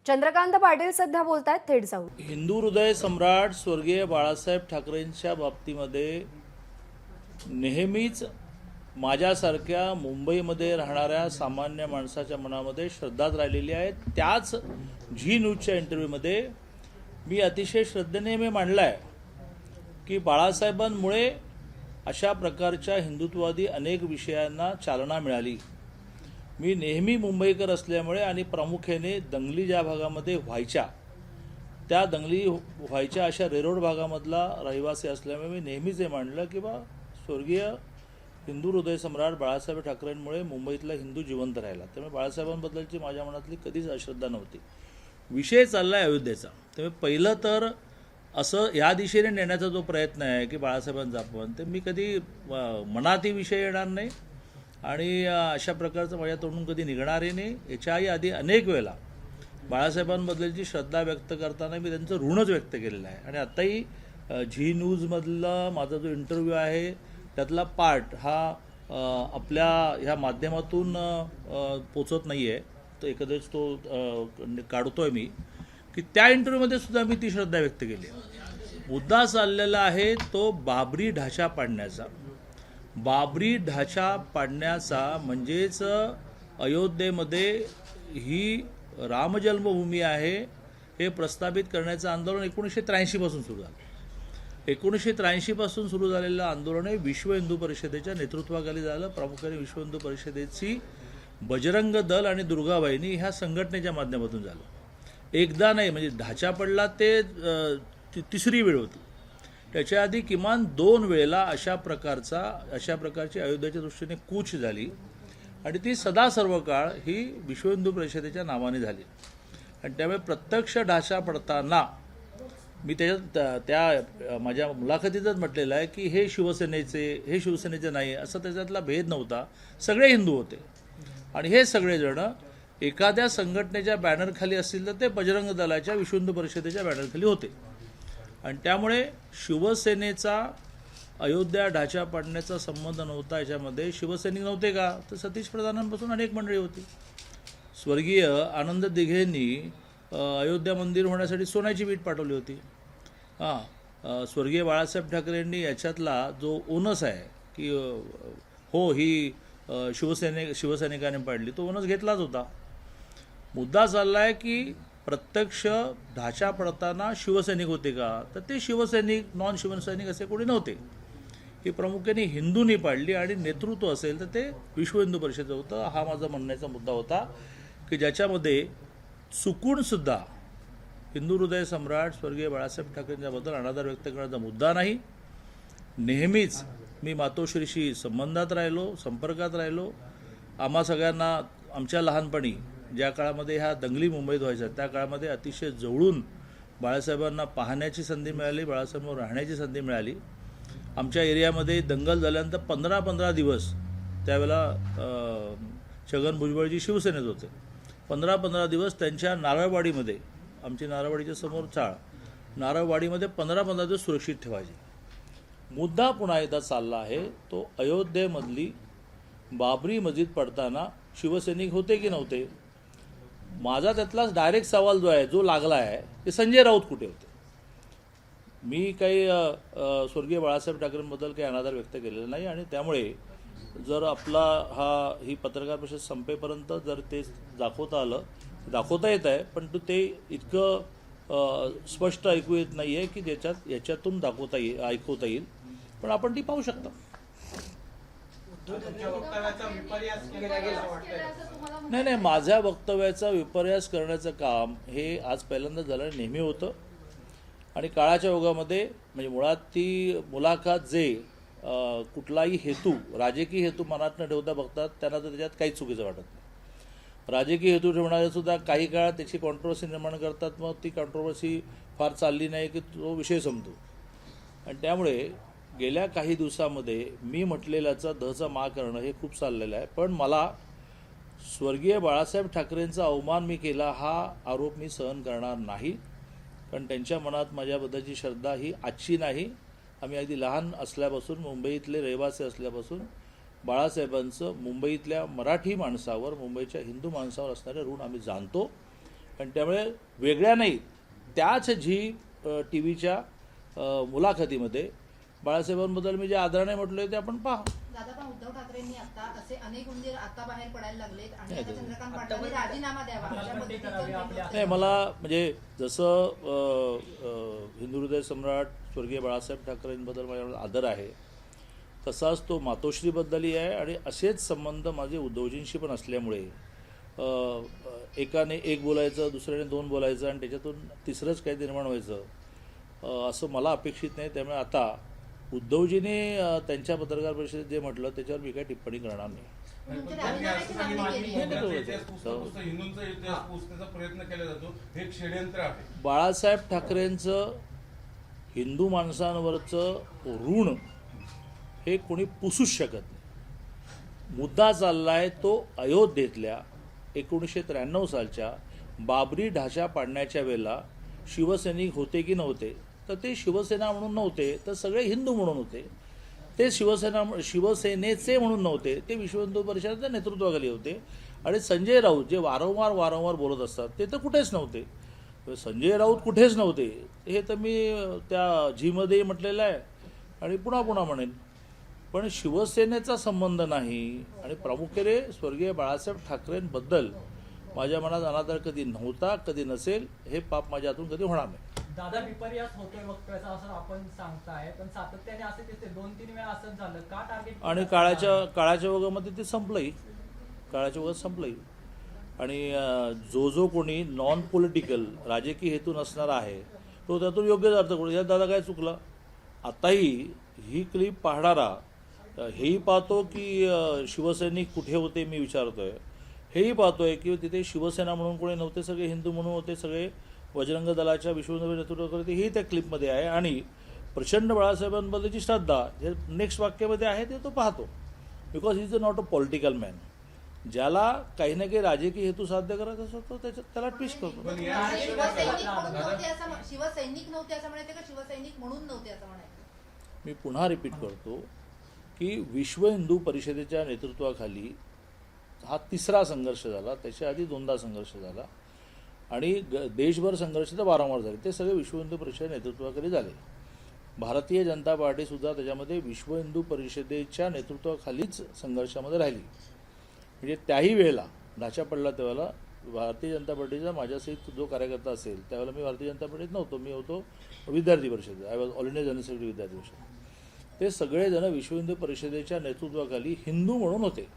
चंद्रकांत पाटील सध्या बोलतायत, थेट जाऊ. हिंदू हृदय सम्राट स्वर्गीय बाळासाहेब ठाकरेंच्या बाबतीमध्ये नेहमीच माझ्यासारख्या मुंबईमध्ये राहणाऱ्या सामान्य माणसाच्या मनामध्ये श्रद्धाच राहिलेली आहे. त्याच झी न्यूजच्या इंटरव्ह्यूमध्ये मी अतिशय श्रद्धेने मी मांडलं आहे की बाळासाहेबांमुळे अशा प्रकारच्या हिंदुत्ववादी अनेक विषयांना चालना मिळाली. मी नेहमी मुंबईकर असल्यामुळे आणि प्रामुख्याने दंगली ज्या भागामध्ये व्हायच्या त्या दंगली व्हायच्या अशा रेरोड भागामधला रहिवासी असल्यामुळे मी नेहमीच हे मांडलं की बा स्वर्गीय हिंदू हृदय सम्राट बाळासाहेब ठाकरेंमुळे मुंबईतला हिंदू जिवंत राहिला. त्यामुळे बाळासाहेबांबद्दलची माझ्या मनातली कधीच अश्रद्धा नव्हती. विषय चालला आहे अयोध्येचा. त्यामुळे पहिलं तर असं ह्या दिशेने नेण्याचा जो प्रयत्न आहे की बाळासाहेबांचा अपमान, ते मी कधी मनात ही विषय येणार नाही आणि अशा प्रकारचं माझ्या तोंडून कधी निघणारही नाही. याच्याही आधी अनेक वेळेला बाळासाहेबांबद्दलची श्रद्धा व्यक्त करताना मी त्यांचं ऋणच व्यक्त केलेलं आहे. आणि आत्ताही झी न्यूजमधला माझा जो इंटरव्ह्यू आहे त्यातला पार्ट हा आपल्या ह्या माध्यमातून पोचत नाही आहे, तर एकंदरीत तो काढतो आहे मी की त्या इंटरव्ह्यूमध्ये सुद्धा मी ती श्रद्धा व्यक्त केली आहे. मुद्दा चाललेला आहे तो बाबरी ढाचा पाडण्याचा. बाबरी ढाचा पाडण्याचा म्हणजेच अयोध्येमध्ये ही रामजन्मभूमी आहे हे प्रस्थापित करण्याचं आंदोलन 1983 पासून सुरू झालं. 1983 पासून सुरू झालेलं आंदोलन हे विश्व हिंदू परिषदेच्या नेतृत्वाखाली झालं. प्रामुख्याने विश्व हिंदू परिषदेची बजरंग दल आणि दुर्गाबाईंनी ह्या संघटनेच्या माध्यमातून झालं. एकदा नाही, म्हणजे ढाचा पडला ते तिसरी वेळ होती. त्याच्या आधी किमान 2 वेळेला अशा प्रकारची अयोध्येच्या दृष्टीने कूच झाली आणि ती सदा सर्व काळ ही विश्व हिंदू परिषदेच्या नावाने झाली. आणि त्यामुळे प्रत्यक्ष ढाचा पडताना मी त्या माझ्या मुलाखतीतच म्हटलेलं आहे की हे शिवसेनेचे नाही असं त्याच्यातला भेद नव्हता. सगळे हिंदू होते आणि हे सगळेजण एखाद्या संघटनेच्या बॅनरखाली असतील तर ते बजरंग दलाच्या विश्व हिंदू परिषदेच्या बॅनरखाली होते. आणि त्यामुळे शिवसेनेचा अयोध्या ढाचा पाडण्याचा संबंध नव्हता. याच्यामध्ये शिवसैनिक नव्हते का, तर सतीश प्रधानांपासून अनेक मंडळी होती. स्वर्गीय आनंद दिघेंनी अयोध्या मंदिर होण्यासाठी सोन्याची वीट पाठवली होती. स्वर्गीय बाळासाहेब ठाकरेंनी याच्यातला जो ओनस आहे की हो ही शिवसैनिकांनी पाडली, तो ओनस घेतलाच होता. मुद्दा चालला आहे की प्रत्यक्ष ढाचा पडताना शिवसैनिक होते का, तर ते शिवसैनिक नॉन शिवसैनिक असे कोणी नव्हते. ही प्रामुख्याने हिंदूंनी पाडली आणि नेतृत्व असेल तर ते विश्व हिंदू परिषद होतं. हा माझा म्हणण्याचा मुद्दा होता की ज्याच्यामध्ये चुकूनसुद्धा हिंदू हृदय सम्राट स्वर्गीय बाळासाहेब ठाकरेंच्याबद्दल अनादर व्यक्त करण्याचा मुद्दा नाही. नेहमीच मी मातोश्रीशी संबंधात राहिलो, संपर्कात राहिलो. आम्हा सगळ्यांना आमच्या लहानपणी ज्या काळामध्ये ह्या दंगली मुंबईत व्हायच्या त्या काळामध्ये अतिशय जवळून बाळासाहेबांना पाहण्याची संधी मिळाली, बाळासाहेबांवर राहण्याची संधी मिळाली. आमच्या एरियामध्ये दंगल झाल्यानंतर 15 दिवस त्यावेळेला छगन भुजबळजी शिवसेनेत होते. 15 दिवस त्यांच्या नारळवाडीमध्ये, आमची नारळवाडीच्या समोर चाळ, नारळवाडीमध्ये 15 दिवस सुरक्षित ठेवायचे. मुद्दा पुन्हा एकदा चालला आहे तो अयोध्येमधली बाबरी मस्जिद पडताना शिवसैनिक होते की नव्हते. माझा त्यातलाच डायरेक्ट सवाल जो आहे, जो लागला आहे, ते संजय राऊत कुठे होते. मी काही स्वर्गीय बाळासाहेब ठाकरेंबद्दल काही अनादर व्यक्त केलेला नाही आणि त्यामुळे जर आपला ही पत्रकार परिषद संपेपर्यंत जर ते दाखवता येत आहे, पण ते इतकं स्पष्ट ऐकू येत नाही आहे की याच्यातून ऐकवता येईल, पण आपण ती पाहू शकता. नाही, माझ्या वक्तव्याचा विपर्यास करण्याचं काम हे आज पहिल्यांदा झालं, नेहमी होतं. आणि काळाच्या ओघामध्ये म्हणजे मुळात ती मुलाखत जे कुठलाही हेतू, राजकीय हेतू मनात न ठेवता बघतात त्यांना तर त्याच्यात काहीच चुकीचं वाटत नाही. राजकीय हेतू ठेवणारे सुद्धा काही काळ त्याची कॉन्ट्रोवर्सी निर्माण करतात. मग ती कॉन्ट्रोवर्सी फार चालली नाही की तो विषय संपतो. आणि त्यामुळे गेल्या काही दिवसामध्ये मी म्हटलेल्याचा दहचा मा करणं हे खूप चाललेलं आहे. पण मला स्वर्गीय बाळासाहेब ठाकरेंचा अवमान मी केला हा आरोप मी सहन करणार नाही. कारण त्यांच्या मनात माझ्याबद्दलची श्रद्धा ही आजची नाही. आम्ही अगदी लहान असल्यापासून, मुंबईतले रहिवासी असल्यापासून बाळासाहेबांचं मुंबईतल्या मराठी माणसावर, मुंबईच्या हिंदू माणसावर असणारे ऋण आम्ही जाणतो आणि त्यामुळे वेगळ्या नाही, त्याच झी टी व्हीच्या मुलाखतीमध्ये बाळासाहेबांबद्दल मी जे आदराने म्हटलं ते आपण पहा. दादा, पण उद्धव ठाकरेंनी आता असे अनेक उंदीर आता बाहेर पडायला लागलेत आणि आता चंद्रकांत पाटलांनी राजीनामा द्यावा अशा पद्धतीचं नाही, मला म्हणजे जसं हिंदू हृदय सम्राट स्वर्गीय बाळासाहेब ठाकरेंबद्दल माझ्याकडे आदर आहे, तसाच तो मातोश्रीबद्दलही आहे. आणि असेच संबंध माझे उद्धवजींशी पण असल्यामुळे एकाने एक बोलायचं, दुसऱ्याने दोन बोलायचं आणि त्याच्यातून तिसरंच काही निर्माण व्हायचं असं मला अपेक्षित नाही. त्यामुळे आता उद्धवजीने त्यांच्या पत्रकार परिषदेत जे म्हटलं त्याच्यावर मी काही टिप्पणी करणार नाही. तुमच्या राजीनाम्याची मागणी केली आहे. हिंदूंचा इतिहास पुसण्याचा प्रयत्न केला जातो, हे एक षडयंत्र आहे. बाळासाहेब ठाकरेंचं हिंदू माणसांवरचं ऋण हे कोणी पुसूच शकत नाही. मुद्दा चाललाय तो अयोध्येतल्या 1993 सालच्या बाबरी ढाचा पाडण्याच्या वेळेला शिवसैनिक होते की नव्हते, तर ते शिवसेना म्हणून नव्हते, तर सगळे हिंदू म्हणून होते. ते शिवसेनेचे म्हणून नव्हते, ते विश्व हिंदू परिषदेच्या नेतृत्वाखाली होते. आणि संजय राऊत जे वारंवार बोलत असतात ते तर कुठेच नव्हते. संजय राऊत कुठेच नव्हते हे तर मी त्या झीमध्ये म्हटलेलं आहे आणि पुन्हा म्हणेन. पण शिवसेनेचा संबंध नाही. आणि प्रामुख्याने स्वर्गीय बाळासाहेब ठाकरेंबद्दल माझ्या मनात अनादर कधी नव्हता, कधी नसेल. हे पाप माझ्या हातून कधी होणार नाही. दादा, विपर्यास होतोय वक्तव्याचा असं आपण सांगताय, पण सातत्याने असे दिसते 2-3 वेळा असंच झालं का? टार्गेट आणि काळाच्या ओघामध्ये ते संपलंही, काळाच्या ओघात संपलंही. आणि जो कोणी नॉन पॉलिटिकल राजकीय हेतू नसणारा आहे तो त्यातून योग्य अर्थ करू. यात दादा काय चुकलं? आताही ही क्लिप पाहणारा हेही पाहतो की शिवसैनिक कुठे होते मी विचारतोय, हेही पाहतोय की तिथे शिवसेना म्हणून कोणी नव्हते, सगळे हिंदू म्हणून होते, सगळे बजरंग दलाच्या विश्व नेतृत्व करते, ही त्या क्लिपमध्ये आहे. आणि प्रचंड बाळासाहेबांबद्दलची श्रद्धा जे नेक्स्ट वाक्यामध्ये आहे ते तो पाहतो. Because he is not a political man. ज्याला काही ना काही राजकीय हेतू साध्य करायचा असतो त्याला ट्विस्ट करतो. शिवसैनिक नव्हते असं म्हणायचं का शिवसैनिक म्हणून नव्हते असं म्हणायचं? मी पुन्हा रिपीट करतो की विश्व हिंदू परिषदेच्या नेतृत्वाखाली हा तिसरा संघर्ष झाला. त्याच्या आधी 2दा संघर्ष झाला आणि देशभर संघर्ष तर वारंवार झाले. ते सगळे विश्व हिंदू परिषद नेतृत्वाखाली झाले. भारतीय जनता पार्टीसुद्धा त्याच्यामध्ये विश्व हिंदू परिषदेच्या नेतृत्वाखालीच संघर्षामध्ये राहिली. म्हणजे त्याही वेळेला ढाचा पडला त्यावेळेला भारतीय जनता पार्टीचा माझ्यासहित जो कार्यकर्ता असेल त्यावेळेला मी भारतीय जनता पार्टीत नव्हतो, मी होतो विद्यार्थी परिषद. I was all India general secretary विद्यार्थी परिषद. ते सगळेजण विश्व हिंदू परिषदेच्या नेतृत्वाखाली हिंदू म्हणून होते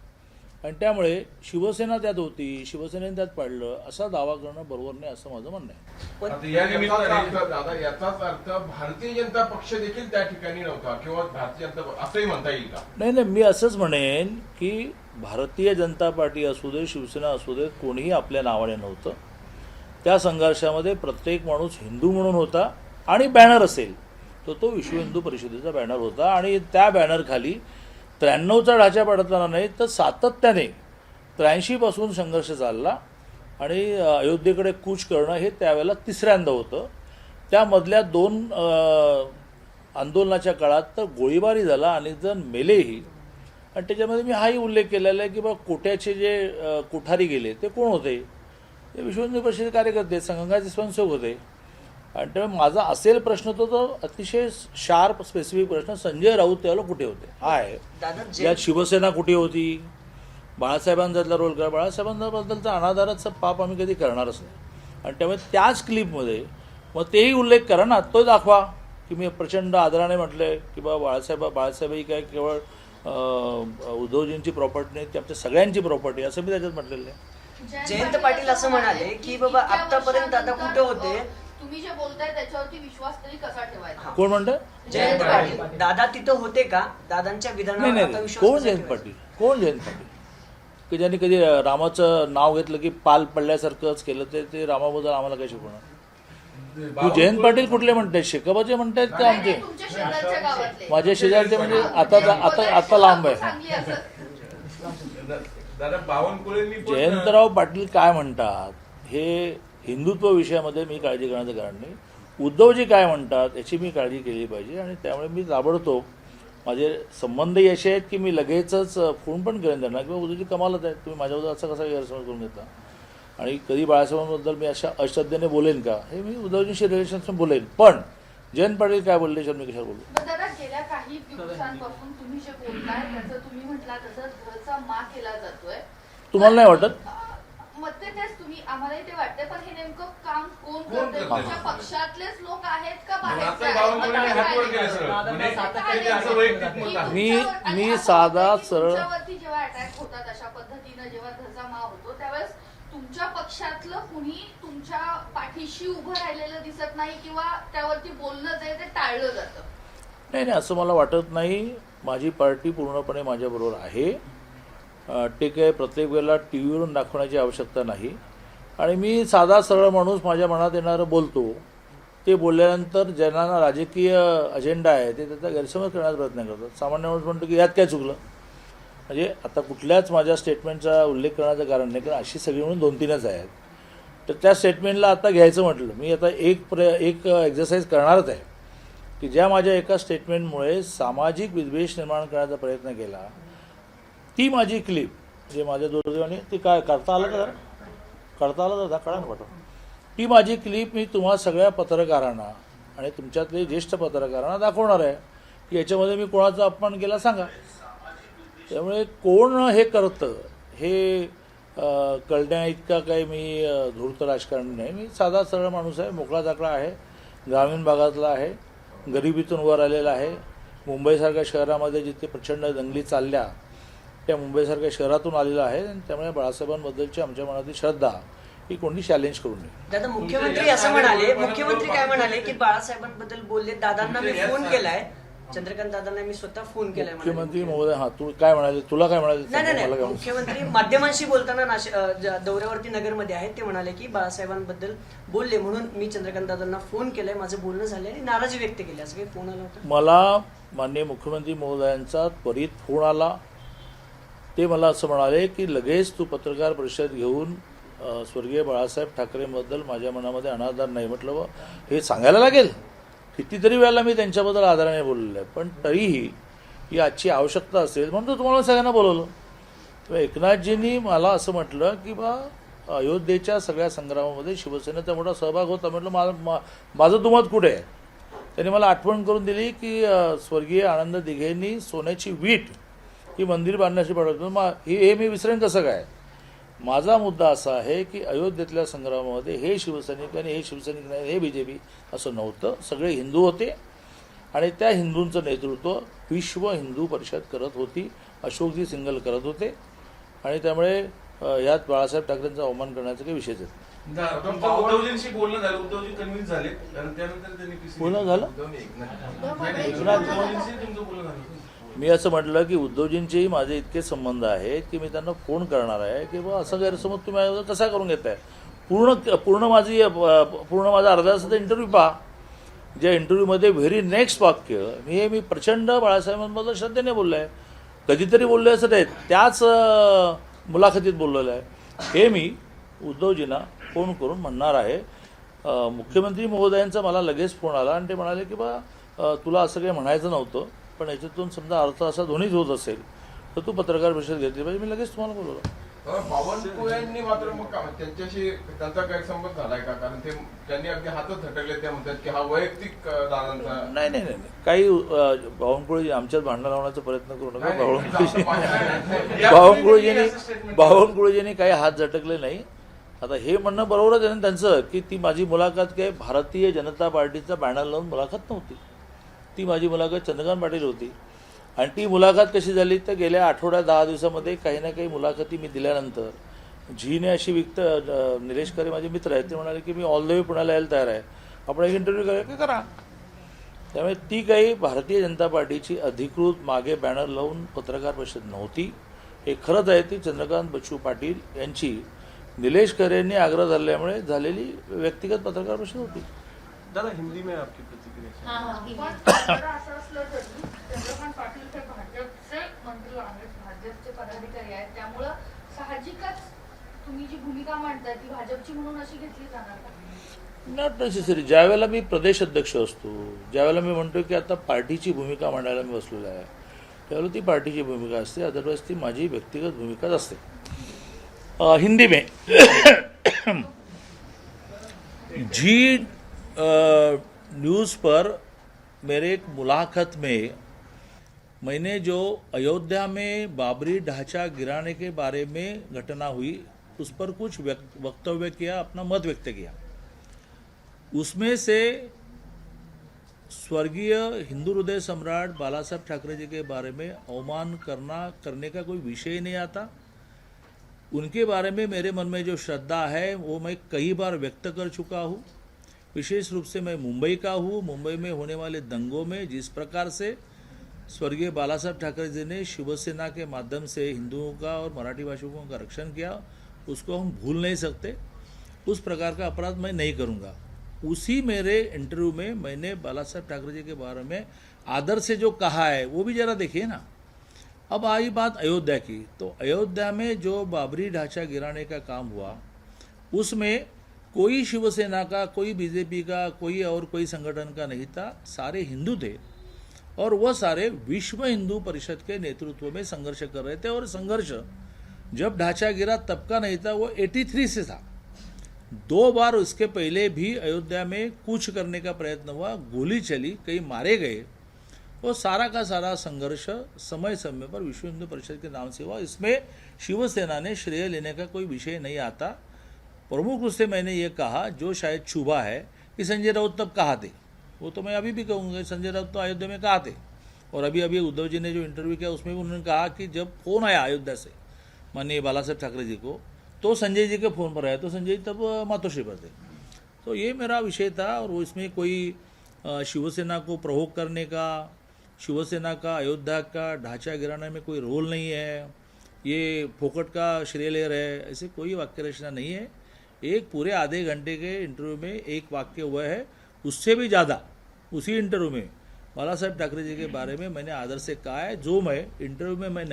आणि त्यामुळे शिवसेना त्यात होती, शिवसेनेने त्यात पाडलं असा दावा करणं बरोबर नाही असं माझं म्हणणं आहे. आता या निमित्ताने दादा याचाच अर्थ भारतीय जनता पक्ष देखील त्या ठिकाणी नव्हता किंवा भारतीय जनता असंही म्हणता येईल का? नाही, मी असंच म्हणेन की भारतीय जनता पार्टी असू दे, शिवसेना असू दे, कोणीही आपल्या नावाने नव्हतं. त्या संघर्षामध्ये प्रत्येक माणूस हिंदू म्हणून होता आणि बॅनर असेल तो विश्व हिंदू परिषदेचा बॅनर होता. आणि त्या बॅनरखाली 93चा ढाचा पडताना नाही तर सातत्याने 83 पासून संघर्ष चालला. आणि अयोध्येकडे कूच करणं हे त्यावेळेला तिसऱ्यांदा होतं. त्यामधल्या 2 आंदोलनाच्या काळात तर गोळीबारी झाला, अनेक जण मेलेही. आणि त्याच्यामध्ये मी हाही उल्लेख केलेला आहे की बा कोट्याचे जे कोठारी गेले ते कोण होते? ते विश्व हिंदू परिषदेचे कार्यकर्ते, संघाचे स्वयंसेवक होते. आणि त्यामुळे माझा असेल प्रश्न तो अतिशय शार्प स्पेसिफिक प्रश्न, संजय राऊत त्यावेळेला कुठे होते हा आहे. यात शिवसेना कुठे होती, बाळासाहेबांचा रोल करा, बाळासाहेबांबद्दलचा अनादराचा पाप आम्ही कधी करणारच नाही. आणि त्यामुळे त्याच क्लिपमध्ये मग तेही उल्लेख करा ना, तो दाखवा की मी प्रचंड आदराने म्हटलंय की बा बाळासाहेब ही काय केवळ उद्धवजींची प्रॉपर्टी नाही, ती आमच्या सगळ्यांची प्रॉपर्टी असं मी त्याच्यात म्हटलेलं आहे. जयंत पाटील असं म्हणाले की बाबा आतापर्यंत दादा कुठे होते? तुम्ही जे बोलताय त्याच्यावरती विश्वास तरी कसा ठेवायचा? कोण म्हणतं? जयंत पाटील दादा तिथं होते का? दादांच्या विधानावर आता नाही, विश्वास कोण कसा जयंत ठेवायचा? पाटील? कोण जयंत पाटील की ज्यांनी कधी रामाचं नाव घेतलं की पाल पडल्यासारखंच केलं? ते रामाबद्दल आम्हाला काय शिकवणार? तू जयंत पाटील कुठले म्हणताय? शेकाबाचे म्हणतायत का आमचे? तुमच्या शेजारच्या गावातले माझ्या शेजारचे म्हणजे आता लांब आहे. चांगली असं दादा बावनकुळेंनी पण जयंतराव पाटील काय म्हणतात हे हिंदुत्व विषयामध्ये मी काळजी करण्याचं कारण नाही. उद्धवजी काय म्हणतात याची मी काळजी केली पाहिजे. आणि त्यामुळे मी ताबडतोब माझे संबंधही असे आहेत की मी लगेचच फोन पण करेन त्यांना किंवा उद्धवजी कमालच आहेत, तुम्ही माझ्याबद्दल असा कसा गैरसमज करून घेता. आणि कधी बाळासाहेबांबद्दल मी अशा अश्रद्धेने बोलेन का, हे मी उद्धवजींशी रिलेशन्स बोलेन. पण जयंत पाटील काय बोलले मी कशाला बोलू? पण दादा गेल्या काही दिवसांपासून तुम्ही जे बोलताय त्याचं तुम्ही म्हटला तसं घरचा मा केला जातोय. तुम्हाला नाही वाटत? मग तेच तुम्ही आम्हालाही ते वाटतंय, पण हे नेमकं काम कोण करतंय? करतंय? तुमच्या पक्षातलेच लोक आहेत का आता बाहेरचे आहेत? बावनकुळेने मग हातवर काय केलं आहे? सगळं. म्हणजे दादांना ते असं वैयक्तिक मत आहे. मी साधा सरळ तुमच्यावरती जेव्हा अटॅक होतात अशा पद्धतीनं, जेव्हा घरचा मा होतो त्यावेळेस तुमच्या पक्षातलं कुणी तुमच्या पाठीशी उभं राहिलेलं दिसत नाही किंवा त्यावरती बोलणं जे आहे ते टाळलं जातं. नाही, असं मला वाटत नाही. माझी पार्टी पूर्णपणे माझ्याबरोबर आहे. ते काय प्रत्येक वेळेला टी व्हीवरून दाखवण्याची आवश्यकता नाही. आणि मी साधा सरळ माणूस माझ्या मनात येणारं बोलतो. ते बोलल्यानंतर ज्यांना राजकीय अजेंडा आहे ते त्याचा गैरसमज करण्याचा प्रयत्न करतात. सामान्य माणूस म्हणतो की यात काय चुकलं. म्हणजे आता कुठल्याच माझ्या स्टेटमेंटचा उल्लेख करण्याचं कारण नाही, कारण अशी सगळी म्हणून 2-3च आहेत. तर त्या स्टेटमेंटला आता घ्यायचं म्हटलं, मी आता एक एक्झरसाईज करणारच आहे की ज्या माझ्या एका स्टेटमेंटमुळे सामाजिक विद्वेष निर्माण करण्याचा प्रयत्न केला, ती माझी क्लिप जे माझ्या दुर्दैवाने ती काय करता आलं का जरा करता आलं तर कळा ना पाठव. ती माझी क्लिप मी तुम्हा सगळ्या पत्रकारांना आणि तुमच्यातले ज्येष्ठ पत्रकारांना दाखवणार आहे की याच्यामध्ये मी कोणाचा अपमान केला सांगा. त्यामुळे कोण हे करतं हे कळण्या इतका काही मी धूर्त राजकारणी नाही. मी साधा सरळ माणूस आहे, मोकळा जाकळा आहे, ग्रामीण भागातला आहे, गरिबीतून वर आलेला आहे. मुंबईसारख्या शहरामध्ये जिथे प्रचंड दंगली चालल्या त्या मुंबईसारख्या शहरातून आलेला आहे. आणि त्यामुळे बाळासाहेबांबद्दलची आमच्या मनातील श्रद्धा ही कोणती चॅलेंज करू नये. दादा मुख्यमंत्री असं म्हणाले, मुख्यमंत्री काय म्हणाले की बाळासाहेबांबद्दल बोलले, दादांना मी फोन केलाय, चंद्रकांत दादांना मी स्वतः फोन केलाय. मुख्यमंत्री महोदय, हा तू काय म्हणाले, तुला काय म्हणाले? नाही, मुख्यमंत्री माध्यमांशी बोलताना दौऱ्यावरती नगरमध्ये आहेत, ते म्हणाले की बाळासाहेबांबद्दल बोलले म्हणून मी चंद्रकांत दादांना फोन केलाय, माझं बोलणं झालंय आणि नाराजी व्यक्त केली, असं काही फोन आला होता? मला माननीय मुख्यमंत्री महोदयांचा त्वरित फोन आला. ते मला असं म्हणाले की लगेच तू पत्रकार परिषद घेऊन स्वर्गीय बाळासाहेब ठाकरेंबद्दल माझ्या मनामध्ये अनादर नाही. म्हटलं हे सांगायला लागेल. कितीतरी वेळेला मी त्यांच्याबद्दल आदराने बोललेलं आहे, पण तरीही ही आजची आवश्यकता असेल म्हणून तुम्हाला सगळ्यांना बोलवलं. तेव्हा एकनाथजींनी मला असं म्हटलं की बा अयोध्येच्या सगळ्या संग्रामामध्ये शिवसेनेचा मोठा सहभाग होता. म्हटलं माझं दुमत कुठे आहे? त्यांनी मला आठवण करून दिली की स्वर्गीय आनंद दिघेंनी सोन्याची वीट ही मंदिर बांधण्याची पाठवतो. हे मी विसरेन कसं काय? माझा मुद्दा असा आहे की अयोध्येतल्या संग्रामामध्ये हे शिवसैनिक आणि हे शिवसैनिक नाही, हे BJP असं नव्हतं. सगळे हिंदू होते आणि त्या हिंदूंचं नेतृत्व विश्व हिंदू परिषद करत होती, अशोकजी सिंगल करत होते. आणि त्यामुळे यात बाळासाहेब ठाकरेंचा अवमान करण्याचा काही विषयच नाही. उद्धवजींशी बोलणं झालं, उद्धवजी कन्व्हिन्स झाले आणि त्यानंतर त्यांनी बोलणं झालं. उद्धवजींशी तुमचं बोलणं झालं. मी असं म्हटलं की उद्धवजींचेही माझे इतके संबंध आहेत की मी त्यांना फोन करणार आहे की बा असं गैरसमज तुम्ही कसा करून घेताय. पूर्ण माझा अर्धा तासाचा इंटरव्ह्यू पहा. ज्या इंटरव्ह्यूमध्ये व्हेरी नेक्स्ट वाक्य मी प्रचंड बाळासाहेबांबद्दल श्रद्धेने बोललो आहे. कधीतरी बोललो असं नाही, त्याच मुलाखतीत बोललेलं आहे. हे मी उद्धवजींना फोन करून म्हणणार आहे. मुख्यमंत्री महोदयांचा मला लगेच फोन आला आणि ते म्हणाले की बा तुला असं काही म्हणायचं नव्हतं, पण याच्यातून समजा अर्थ असा दोन्हीच होत असेल तर तू पत्रकार परिषद घेतली पाहिजे. मी लगेच तुम्हाला बोलवलं. बावनकुळेंनी मात्र मग त्यांच्याशी त्यांचा गैरसमज झालाय का? कारण त्यांनी अगदी हातच झटकले, ते म्हणतात की हा वैयक्तिक दादांचा. नाही, काही बावनकुळे आमच्यात भांडण लावण्याचा प्रयत्न करू नका. बावनकुळेजींनी काही हात झटकले नाही. आता हे म्हणणं बरोबरच आहे ना त्यांचं की ती माझी मुलाखत काय भारतीय जनता पार्टीचा बॅनर लावून मुलाखत नव्हती. ती माझी मुलाखत चंद्रकांत पाटील होती. आणि ती मुलाखत कशी झाली तर गेल्या आठवड्यात 10 दिवसामध्ये काही ना काही मुलाखती मी दिल्यानंतर झीने अशी निलेश खरे माझे मित्र आहेत, ते म्हणाले की मी ऑल द वे पुण्याला यायला तयार आहे, आपण एक इंटरव्ह्यू करा. त्यामुळे ती काही भारतीय जनता पार्टीची अधिकृत मागे बॅनर लावून पत्रकार परिषद नव्हती. हे खरंच आहे ती चंद्रकांत बच्चू पाटील यांची निलेश खरे यांनी आग्रह धरल्यामुळे झालेली व्यक्तिगत पत्रकार परिषद होती. दादा हिंदी में आपकी प्रतिक्रिया. असं असलं तरी चंद्रकांत पाटील हे भाजपचे मंत्री आहेत, भाजपचे पदाधिकारी आहेत, त्यामुळं साहजिकच तुम्ही जी भूमिका मांडताय ती भाजपची म्हणून अशी घेतली जाणार का? Not necessary. ज्यावेळेला मी प्रदेश अध्यक्ष असतो, ज्यावेळेला मी म्हणतो की आता पार्टीची भूमिका मांडायला मी बसलेलो आहे, त्यावेळेला ती पार्टीची भूमिका असते, अदरवाईज ती माझी व्यक्तिगत भूमिकाच असते. हिंदी में जी न्यूज़ पर मेरे एक मुलाकात में मैंने जो अयोध्या में बाबरी ढांचा गिराने के बारे में घटना हुई उस पर कुछ वक्तव्य किया, अपना मत व्यक्त किया। उसमें से स्वर्गीय हिंदू हृदय सम्राट बाला साहब ठाकरे जी के बारे में अवमान करने का कोई विषय ही नहीं आता। उनके बारे में मेरे मन में जो श्रद्धा है वो मैं कई बार व्यक्त कर चुका हूँ। विशेष रूप से मैं मुंबई का हूँ। मुंबई में होने वाले दंगों में जिस प्रकार से स्वर्गीय बाला साहब ठाकरे जी ने शिवसेना के माध्यम से हिंदुओं का और मराठी भाषिकों का रक्षण किया, उसको हम भूल नहीं सकते। उस प्रकार का अपराध मैं नहीं करूँगा। उसी मेरे इंटरव्यू में मैंने बाला साहब ठाकरे जी के बारे में आदर से जो कहा है वो भी जरा देखिए ना। अब आई बात अयोध्या की, तो अयोध्या में जो बाबरी ढांचा गिराने का काम हुआ उसमें कोई शिवसेना का, कोई बीजेपी का, कोई संगठन का नहीं था, सारे हिंदू थे और वह सारे विश्व हिंदू परिषद के नेतृत्व में संघर्ष कर रहे थे। और संघर्ष जब ढांचा गिरा तब का नहीं था, वो 83 से था। 2 बार उसके पहले भी अयोध्या में कूच करने का प्रयत्न हुआ, गोली चली, कई मारे गए। वो सारा का सारा संघर्ष समय समय पर विश्व हिंदू परिषद के नाम से हुआ। इसमें शिवसेना ने श्रेय लेने का कोई विषय नहीं आता। प्रमुख रूप से मैंने ये कहा, जो शायद छुपा है, कि संजय राउत तब कहाँ थे। वो तो मैं अभी भी कहूँगा, संजय राउत तो अयोध्या में कहाँ थे। और अभी उद्धव जी ने जो इंटरव्यू किया उसमें भी उन्होंने कहा कि जब फोन आया अयोध्या से माननीय बाला साहब ठाकरे जी को, तो संजय जी के फ़ोन पर आया, तो संजय जी तब मातोश्री पर थे। तो ये मेरा विषय था और वो इसमें कोई शिवसेना को प्रोवोक करने का, शिवसेना का अयोध्या का ढांचा गिराने में कोई रोल नहीं है, ये फोकट का श्रेय ले रहे हैं, ऐसे कोई वाक्य रचना नहीं है। एक पूरे आधे घंटे के इंटरव्यू में एक वाक्य हुआ है, उससे भी ज़्यादा उसी इंटरव्यू में बाला साहब ठाकरे जी के बारे में मैंने आदर से कहा है, जो मैं इंटरव्यू में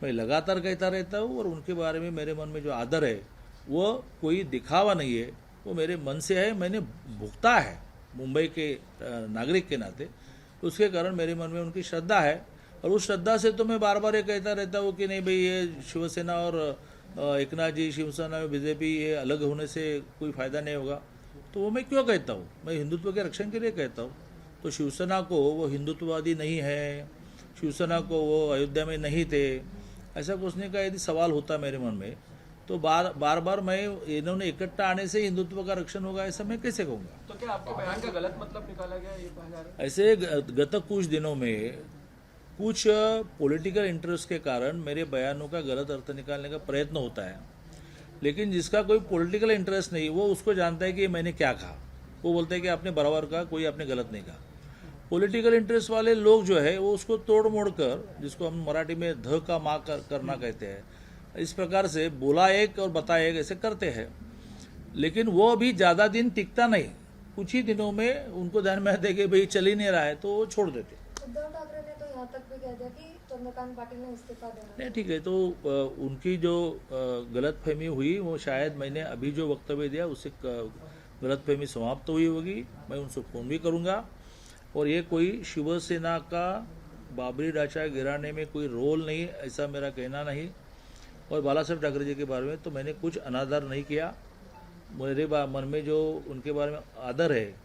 मैं लगातार कहता रहता हूँ। और उनके बारे में मेरे मन में जो आदर है वो कोई दिखावा नहीं है, वो मेरे मन से है, मैंने भुगता है मुंबई के नागरिक के नाते। उसके कारण मेरे मन में उनकी श्रद्धा है और उस श्रद्धा से तो मैं बार बार ये कहता रहता हूँ कि नहीं भाई, ये शिवसेना और एकनाथ जी, शिवसेना और बीजेपी, ये अलग होने से कोई फ़ायदा नहीं होगा। तो वो मैं क्यों कहता हूँ? मैं हिंदुत्व के रक्षण के लिए कहता हूँ। तो शिवसेना को वो हिंदुत्ववादी नहीं है, शिवसेना को वो अयोध्या में नहीं थे, ऐसा पूछने का यदि सवाल होता मेरे मन में, तो बार बार मैं इन्होंने इकट्ठा आने से हिंदुत्व का रक्षण होगा ऐसा मैं कैसे कहूँगा? तो क्या आपके बयान का गलत मतलब निकाला गया, ये कहा जा रहा है? ऐसे गत कुछ दिनों में कुछ पॉलिटिकल इंटरेस्ट के कारण मेरे बयानों का गलत अर्थ निकालने का प्रयत्न होता है, लेकिन जिसका कोई पॉलिटिकल इंटरेस्ट नहीं, वो उसको जानता है कि मैंने क्या कहा। वो बोलते हैं कि आपने बराबर कहा, कोई आपने गलत नहीं कहा। पॉलिटिकल इंटरेस्ट वाले लोग जो है वो उसको तोड़ मोड़ कर, जिसको हम मराठी में ध का माँ करना कहते हैं, इस प्रकार से बोला एक और बताया एक ऐसे करते हैं। लेकिन वो अभी ज़्यादा दिन टिकता नहीं, कुछ ही दिनों में उनको ध्यान में आता है कि भाई चल ही नहीं रहा है, तो वो छोड़ देते। उद्धव ठाकरे ने तो यहाँ तक भी कह दिया कि चंद्रकांत पाटिल ने इस्तीफा देना। नहीं, ठीक है, तो उनकी जो गलतफहमी हुई वो शायद मैंने अभी जो वक्तव्य दिया उससे गलतफहमी समाप्त हुई होगी। मैं उनसे फ़ोन भी करूँगा। और ये कोई शिवसेना का बाबरी ढांचा गिराने में कोई रोल नहीं, ऐसा मेरा कहना नहीं। और बाला साहब ठाकरे जी के बारे में तो मैंने कुछ अनादर नहीं किया। मेरे मन में जो उनके बारे में आदर है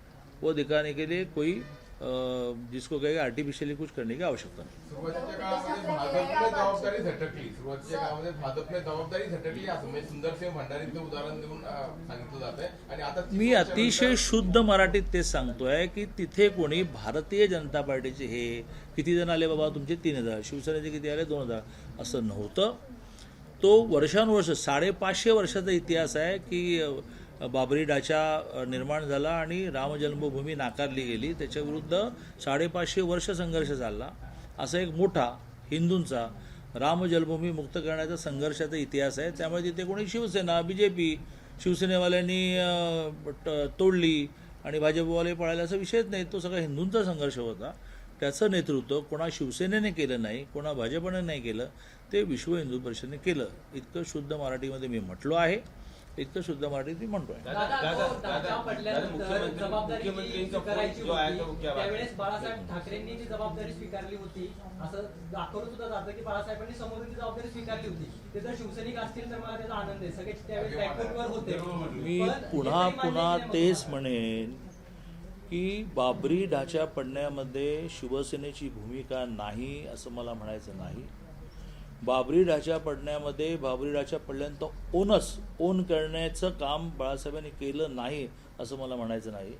वो दिखाने के लिए कोई जिसको कहेगा आर्टिफिशियली कुछ करने की आवश्यकता नाही। सुरुवातीच्या काळामध्ये भाजपने जबाबदारी झटकली असं म्हणजे सुंदरसिंह भंडारीचं उदाहरण देऊन सांगितलं जात आहे। आणि आता मी अतिशय शुद्ध मराठीत तेच सांगतोय की तिथे कोणी भारतीय जनता पार्टीचे हे किती जण आले बाबा तुमचे 3000, शिवसेनेचे किती आले 2000, असं नव्हतं। तो वर्षानुवर्ष 550 वर्षाचा इतिहास आहे की बाबरी ढांचा निर्माण झाला आणि राम जन्मभूमी नाकारली गेली, त्याच्याविरुद्ध 550 वर्ष संघर्ष झाला। असा एक मोठा हिंदूंचा राम जन्मभूमी मुक्त करण्याचा संघर्षाचा इतिहास आहे। त्यामुळे तिथे कोणी शिवसेना, बीजेपी, शिवसेनेवाल्यांनी तोडली आणि भाजपवाले पळाले असा विषयच नाही। तो सगळा हिंदूंचा संघर्ष होता। त्याचं नेतृत्व कोणा शिवसेनेने केलं नाही, कोणा भाजपने नाही केलं, ते विश्व हिंदू परिषदेने केलं। इतकं शुद्ध मराठीमध्ये मी म्हटलो आहे इतकं शुद्ध मराठीत मी म्हणतोय. दादा पडल्यानंतर जबाबदारी मुख्यमंत्र्यांचा स्वीकारायची जो आहे तो होती क्या बात आहे? त्यावेळेस बाळासाहेब ठाकरेंनी जी जबाबदारी स्वीकारली होती असं दाखवलं सुद्धा जातं की बाळासाहेबांनी समोरून ती जबाबदारी स्वीकारली होती. ते जर शिवसैनिक असतील तर मला त्याचा आनंद आहे. सगळे त्यावेळेस बॅकफुटवर होते. मी पण पुन्हा हे तरी पुन्हा मान्य नाही तेच म्हणेन की बाबरी ढाचा पडण्यामध्ये शिवसेनेची भूमिका नाही असं मला म्हणायचं नाही. बाबरी ढाचा पडण्यामध्ये बाबरी ढाचा पडल्यानंतर ओन करण्याचं काम बाळासाहेबांनी केलं नाही असं मला म्हणायचं नाही.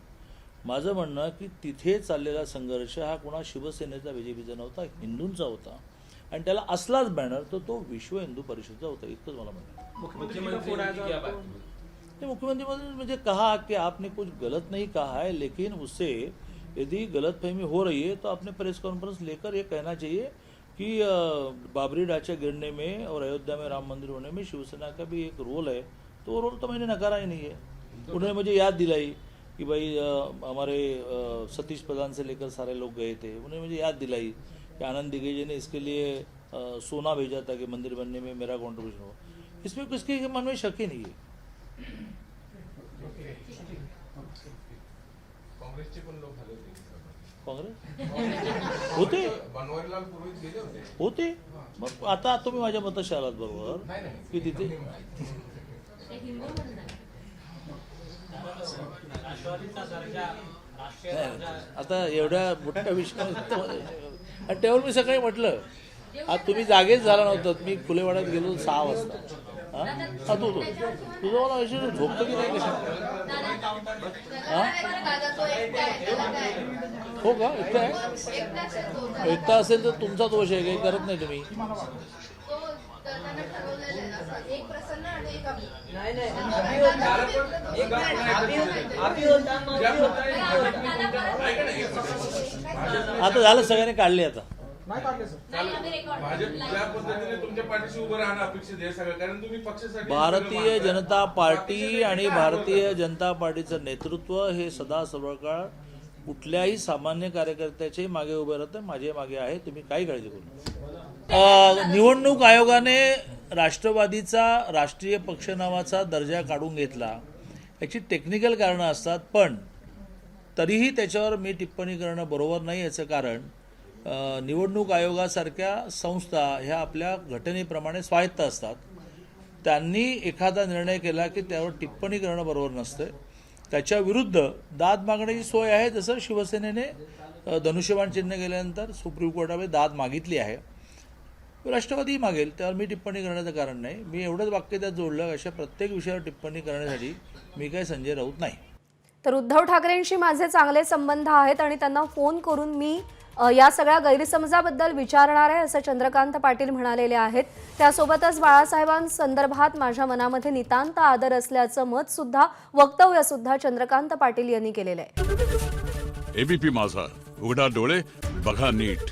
माझं म्हणणं की तिथे चाललेला संघर्ष हा कोणा शिवसेनेचा BJPचा नव्हता, हिंदूंचा होता आणि त्याला असलाच बॅनर तो विश्व हिंदू परिषदचा होता. इतकंच मला म्हणणं. मुख्यमंत्री की क्या बात है? मुख्यमंत्री मुझे कहा कि आपने कुछ गलत नहीं कहा है, लेकिन उससे यदि गलतफहमी हो रही है तो आपने प्रेस कॉन्फ्रेंस लेकर ये कहना चाहिए कि बाबरी ढांचा गिरने में और अयोध्या में राम मंदिर होने में शिवसेना का भी एक रोल है, तो वो रोल तो मैंने नकारा ही नहीं है. उन्होंने मुझे याद दिलाई कि भाई हमारे सतीश प्रधान से लेकर सारे लोग गए थे. उन्होंने मुझे याद दिलाई कि आनंद दिग्विजय ने इसके लिए सोना भेजा था कि मंदिर बनने में मेरा कॉन्ट्रीब्यूशन हो. इसमें किसके मन में शक ही नहीं है. काँग्रेसचे पण लोक झाले होते. काँग्रेस होते बनवारीलाल पुरोहित गेले होते. होते. मग आता तुम्ही माझ्या मताशी आलात बरोबर नाही की तिथे आता एवढ्या मोठ्या विषयावर त्यावर मी सकाळी म्हटलं आज तुम्ही जागेच झाला नव्हतं. मी फुलेवाड्यात गेलो 6 वाजता. हा तू तुझं मला विषय झोपतं की नाही कशा हो का एकटा आहे. एकटा असेल तर तुमचा दोष आहे, काही करत नाही तुम्ही. एक प्रसन्न आणि एक अभी. नाही नाही अभि होता, अभि होता, आता झालं सगळ्यांनी काढले. आता भाजप ज्या पद्धतीने तुमच्या पाठीशी उभं राहणं अपेक्षित आहे सगळं, कारण तुम्ही पक्षासाठी भारतीय जनता पार्टी आणि भारतीय जनता पार्टीचं नेतृत्व हे सदा सर्वकाळ कुठल्याही सामान्य कार्यकर्त्याचे मागे उभे राहतं. माझे मागे आहे. तुम्ही काही काळजी करू नका. निवडणूक आयोगाने राष्ट्रवादीचा राष्ट्रीय पक्ष नावाचा दर्जा काढून घेतला. याची टेक्निकल कारणं असतात, पण तरीही त्याच्यावर मी टिप्पणी करणं बरोबर नाही. याचं कारण निवडणूक आयोगासारख्या संस्था ह्या आपल्या घटनेप्रमाणे स्वायत्त असतात. त्यांनी एखादा निर्णय केला की त्यावर टिप्पणी करणं बरोबर नसतं. त्याच्या विरुद्ध दाद मागण्याची सोय आहे. जसं शिवसेनेने धनुष्यबाण चिन्ह गेल्यानंतर सुप्रीम कोर्टामध्ये दाद मागितली आहे. राष्ट्रवादीही मागेल, त्यावर मी टिप्पणी करण्याचं कारण नाही. मी एवढंच वाक्य त्यात जोडलं, अशा प्रत्येक विषयावर टिप्पणी करण्यासाठी मी काही संजय राऊत नाही. तर उद्धव ठाकरेंशी माझे चांगले संबंध आहेत आणि त्यांना फोन करून मी या सगळ्या गैरसमजाबद्दल विचारणार आहे असं चंद्रकांत पाटील म्हणालेले आहेत. त्यासोबतच बाळासाहेबांसंदर्भात माझ्या मनामध्ये नितांत आदर असल्याचं वक्तव्य सुद्धा चंद्रकांत पाटील यांनी केलेलं आहे. एबीपी माझा, उघडा डोळे बघा नीट.